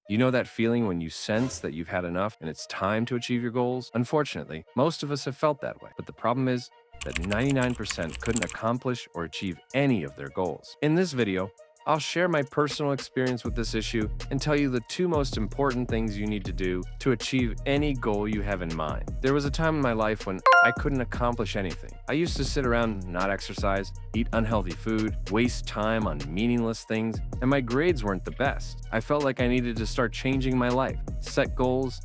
You know that feeling when you sense that you've had enough and it's time to achieve your goals? Unfortunately, most of us have felt that way. But the problem is that 99% couldn't accomplish or achieve any of their goals. In this video, I'll share my personal experience with this issue and tell you the two most important things you need to do to achieve any goal you have in mind. There was a time in my life when I couldn't accomplish anything. I used to sit around, not exercise, eat unhealthy food, waste time on meaningless things, and my grades weren't the best. I felt like I needed to start changing my life, set goals,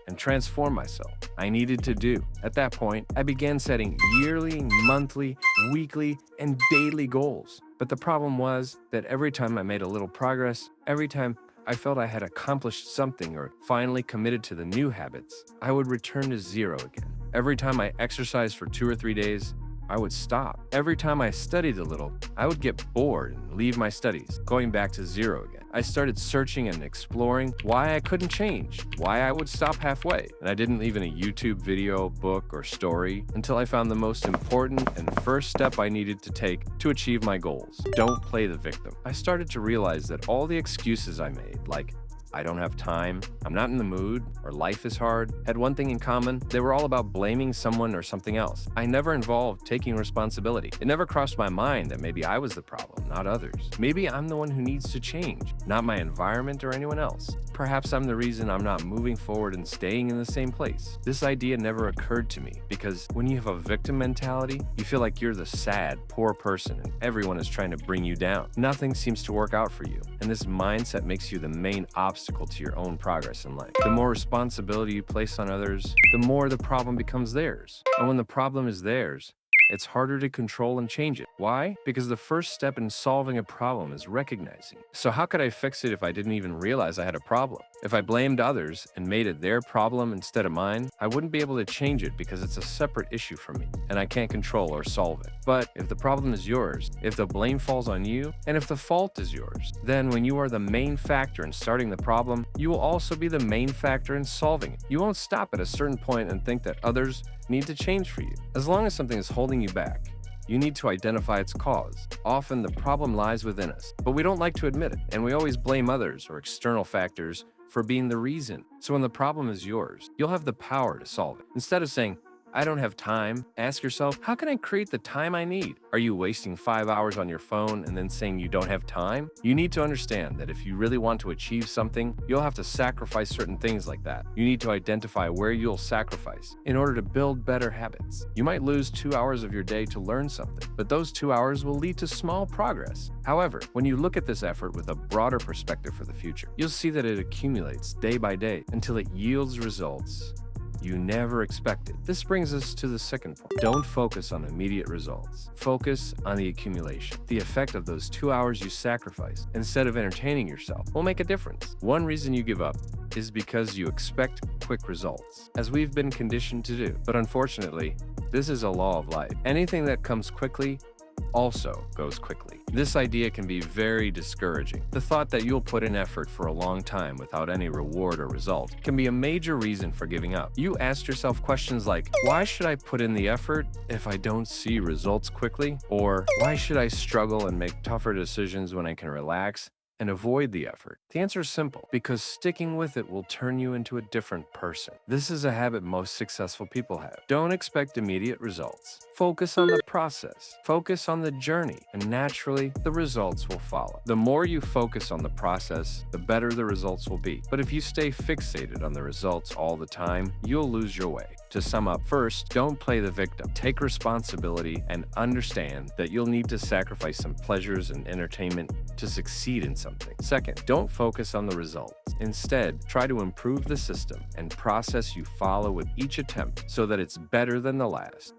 and transform myself. I needed to do. At that point, I began setting yearly, monthly, weekly, and daily goals. But the problem was that every time I made a little progress, every time I felt I had accomplished something or finally committed to the new habits, I would return to zero again. Every time I exercised for 2 or 3 days, I would stop. Every time I studied a little, I would get bored and leave my studies, going back to zero again. I started searching and exploring why I couldn't change, why I would stop halfway. And I didn't leave in a YouTube video, book, or story until I found the most important and first step I needed to take to achieve my goals. Don't play the victim. I started to realize that all the excuses I made, like I don't have time, I'm not in the mood, or life is hard, had one thing in common. They were all about blaming someone or something else. I never involved taking responsibility. It never crossed my mind that maybe I was the problem, not others. Maybe I'm the one who needs to change, not my environment or anyone else. Perhaps I'm the reason I'm not moving forward and staying in the same place. This idea never occurred to me because when you have a victim mentality, you feel like you're the sad, poor person and everyone is trying to bring you down. Nothing seems to work out for you, and this mindset makes you the main obstacle to your own progress in life. The more responsibility you place on others, the more the problem becomes theirs. And when the problem is theirs, it's harder to control and change it. Why? Because the first step in solving a problem is recognizing. So how could I fix it if I didn't even realize I had a problem? If I blamed others and made it their problem instead of mine, I wouldn't be able to change it because it's a separate issue from me and I can't control or solve it. But if the problem is yours, if the blame falls on you, and if the fault is yours, then when you are the main factor in starting the problem, you will also be the main factor in solving it. You won't stop at a certain point and think that others need to change for you. As long as something is holding you back, you need to identify its cause. Often the problem lies within us, but we don't like to admit it, and we always blame others or external factors for being the reason. So when the problem is yours, you'll have the power to solve it. Instead of saying, I don't have time, ask yourself, how can I create the time I need? Are you wasting 5 hours on your phone and then saying you don't have time? You need to understand that if you really want to achieve something, you'll have to sacrifice certain things like that. You need to identify where you'll sacrifice in order to build better habits. You might lose 2 hours of your day to learn something, but those 2 hours will lead to small progress. However, when you look at this effort with a broader perspective for the future, you'll see that it accumulates day by day until it yields results you never expected. This brings us to the second point. Don't focus on immediate results. Focus on the accumulation. The effect of those 2 hours you sacrifice instead of entertaining yourself will make a difference. One reason you give up is because you expect quick results, as we've been conditioned to do. But unfortunately, this is a law of life. Anything that comes quickly also goes quickly. This idea can be very discouraging. The thought that you'll put in effort for a long time without any reward or result can be a major reason for giving up. You ask yourself questions like, why should I put in the effort if I don't see results quickly? Or why should I struggle and make tougher decisions when I can relax and avoid the effort? The answer is simple, because sticking with it will turn you into a different person. This is a habit most successful people have. Don't expect immediate results. Focus on the process. Focus on the journey, and naturally, the results will follow. The more you focus on the process, the better the results will be. But if you stay fixated on the results all the time, you'll lose your way. To sum up, first, don't play the victim. Take responsibility and understand that you'll need to sacrifice some pleasures and entertainment to succeed in something. Second, don't focus on the results. Instead, try to improve the system and process you follow with each attempt so that it's better than the last.